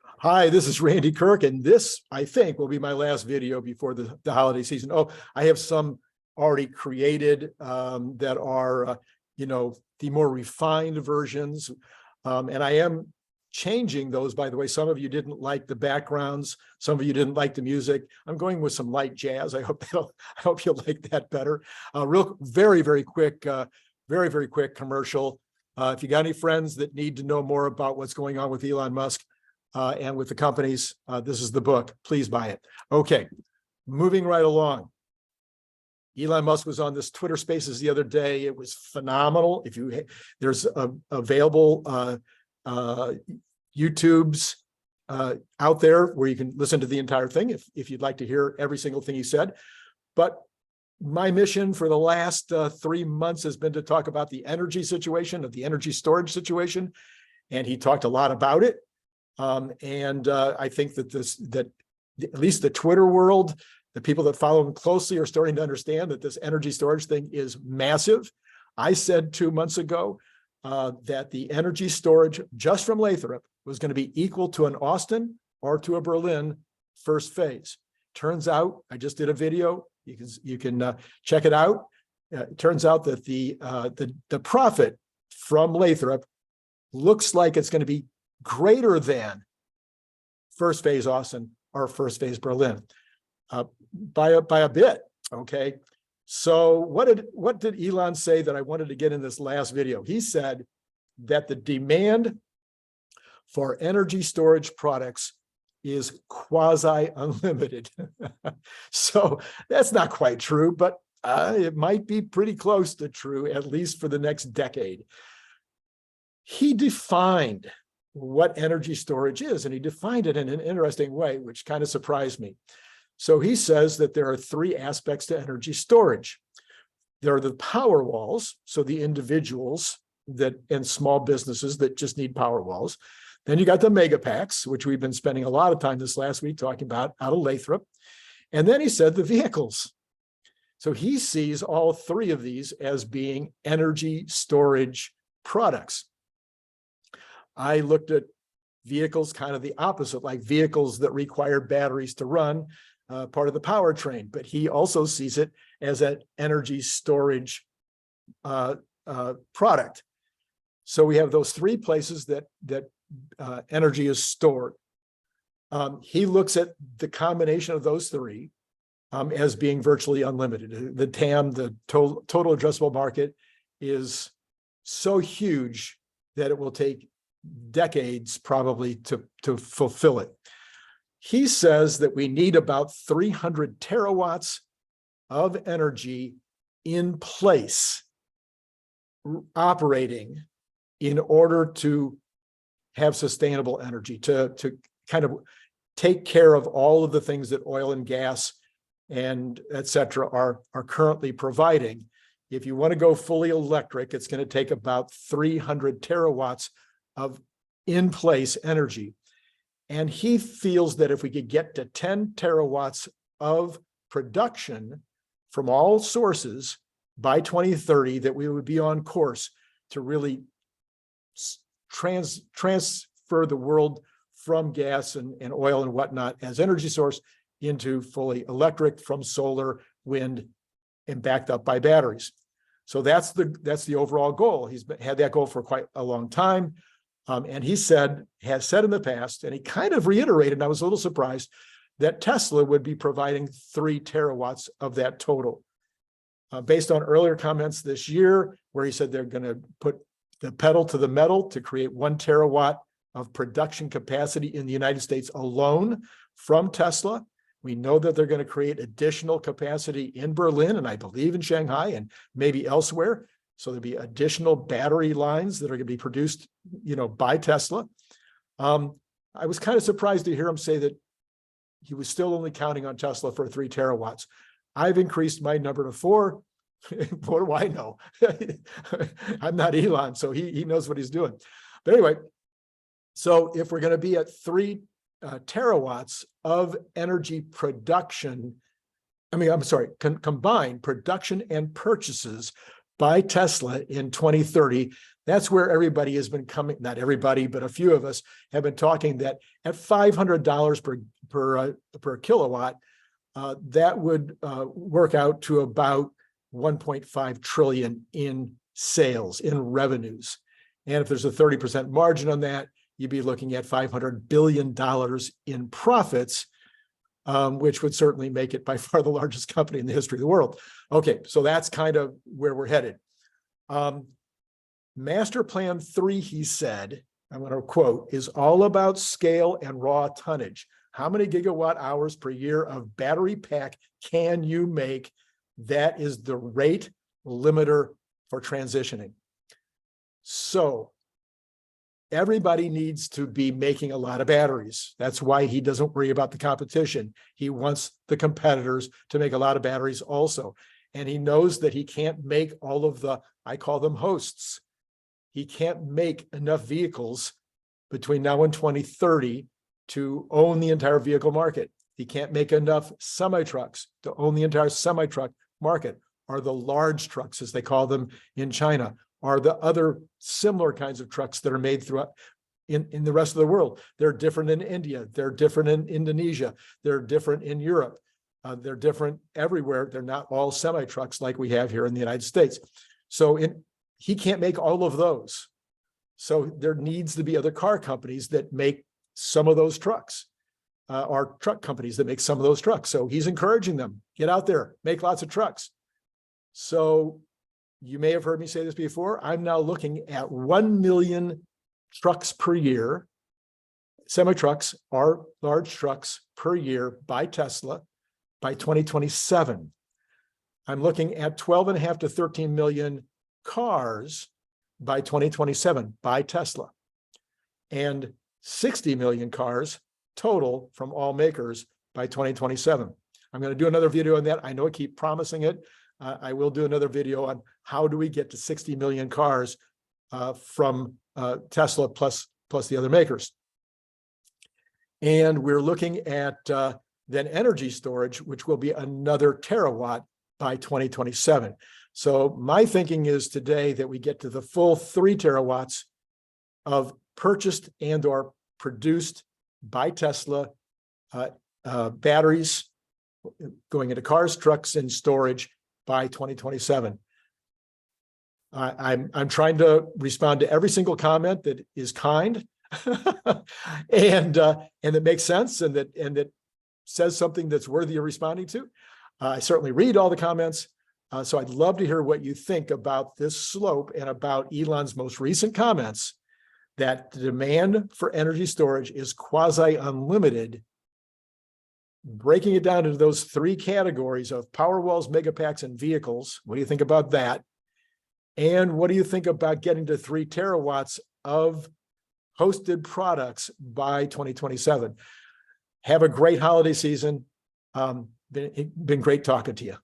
Hi, this is Randy Kirk, and this, I think, will be my last video before the holiday season. Oh, I have some already created that are, the more refined versions. And I am changing those, by the way. Some of you didn't like the backgrounds. Some of you didn't like the music. I'm going with some light jazz. I hope you'll like that better. Very quick, very quick commercial. If you got any friends that need to know more about what's going on with Elon Musk, and with the companies, this is the book. Please buy it. Okay, moving right along. Elon Musk was on this Twitter Spaces the other day. It was phenomenal. There's available YouTubes out there where you can listen to the entire thing if you'd like to hear every single thing he said. But my mission for the last 3 months has been to talk about the energy situation, of the energy storage situation, and he talked a lot about it. I think that at least the Twitter world, the people that follow him closely, are starting to understand that this energy storage thing is massive. I said 2 months ago that the energy storage just from Lathrop was going to be equal to an Austin or to a Berlin first phase. Turns out, I just did a video. You can check it out. It turns out that the profit from Lathrop looks like it's going to be greater than first phase Austin or first phase Berlin by a bit. Okay, so what did Elon say that I wanted to get in this last video? He said that the demand for energy storage products is quasi unlimited. So that's not quite true, but it might be pretty close to true, at least for the next decade. He defined what energy storage is, and he defined it in an interesting way, which kind of surprised me. So he says that there are 3 aspects to energy storage. There are the power walls, so the individuals and small businesses that just need power walls. Then you got the mega packs, which we've been spending a lot of time this last week talking about out of Lathrop. And then he said the vehicles. So he sees all 3 of these as being energy storage products. I looked at vehicles kind of the opposite, like vehicles that require batteries to run, part of the powertrain, but he also sees it as an energy storage product. So we have those 3 places that energy is stored. He looks at the combination of those 3 as being virtually unlimited. The TAM, the total addressable market, is so huge that it will take decades probably to fulfill it. He says that we need about 300 terawatts of energy in place operating in order to have sustainable energy, to kind of take care of all of the things that oil and gas and et cetera are currently providing. If you want to go fully electric, it's going to take about 300 terawatts of in-place energy. And he feels that if we could get to 10 terawatts of production from all sources by 2030, that we would be on course to really transfer the world from gas and oil and whatnot as energy source into fully electric from solar, wind, and backed up by batteries. So that's the overall goal. He's had that goal for quite a long time. And he has said in the past, and he kind of reiterated, and I was a little surprised, that Tesla would be providing 3 terawatts of that total. Based on earlier comments this year, where he said they're going to put the pedal to the metal to create 1 terawatt of production capacity in the United States alone from Tesla. We know that they're going to create additional capacity in Berlin, and I believe in Shanghai and maybe elsewhere. So there'll be additional battery lines that are going to be produced, by Tesla. I was kind of surprised to hear him say that he was still only counting on Tesla for 3 terawatts. I've increased my number to 4. What do I know? I'm not Elon, so he knows what he's doing. But anyway, so if we're going to be at 3 terawatts of energy production, combined production and purchases by Tesla in 2030, That's where everybody has been coming, not everybody, but a few of us have been talking that at $500 per kilowatt, that would work out to about 1.5 trillion in sales, in revenues. And if there's a 30% margin on that, you'd be looking at $500 billion in profits, which would certainly make it by far the largest company in the history of the world. Okay, so that's kind of where we're headed. Master Plan 3, he said, I'm going to quote, is all about scale and raw tonnage. How many gigawatt hours per year of battery pack can you make? That is the rate limiter for transitioning. So everybody needs to be making a lot of batteries. That's why he doesn't worry about the competition. He wants the competitors to make a lot of batteries also. And he knows that he can't make all of the, I call them hosts. He can't make enough vehicles between now and 2030 to own the entire vehicle market. He can't make enough semi-trucks to own the entire semi-truck market, or the large trucks, as they call them in China, are the other similar kinds of trucks that are made throughout in the rest of the world. They're different in India. They're different in Indonesia. They're different in Europe. They're different everywhere. They're not all semi-trucks like we have here in the United States. So he can't make all of those. So there needs to be other car companies that make some of those trucks, or truck companies that make some of those trucks. So he's encouraging them, get out there, make lots of trucks. So you may have heard me say this before. I'm now looking at 1 million trucks per year, semi-trucks or large trucks per year by Tesla by 2027. I'm looking at 12.5 to 13 million cars by 2027 by Tesla, and 60 million cars total from all makers by 2027. I'm going to do another video on that. I know I keep promising it. I will do another video on how do we get to 60 million cars from Tesla plus the other makers. And we're looking at then energy storage, which will be another terawatt by 2027. So my thinking is today that we get to the full 3 terawatts of purchased and or produced by Tesla batteries going into cars, trucks, and storage by 2027. I'm trying to respond to every single comment that is kind and that makes sense and that says something that's worthy of responding to. I certainly read all the comments. So I'd love to hear what you think about this slope and about Elon's most recent comments that the demand for energy storage is quasi unlimited, breaking it down into those 3 categories of power walls, megapacks, and vehicles. What do you think about that? And what do you think about getting to 3 terawatts of hosted products by 2027? Have a great holiday season. Been great talking to you.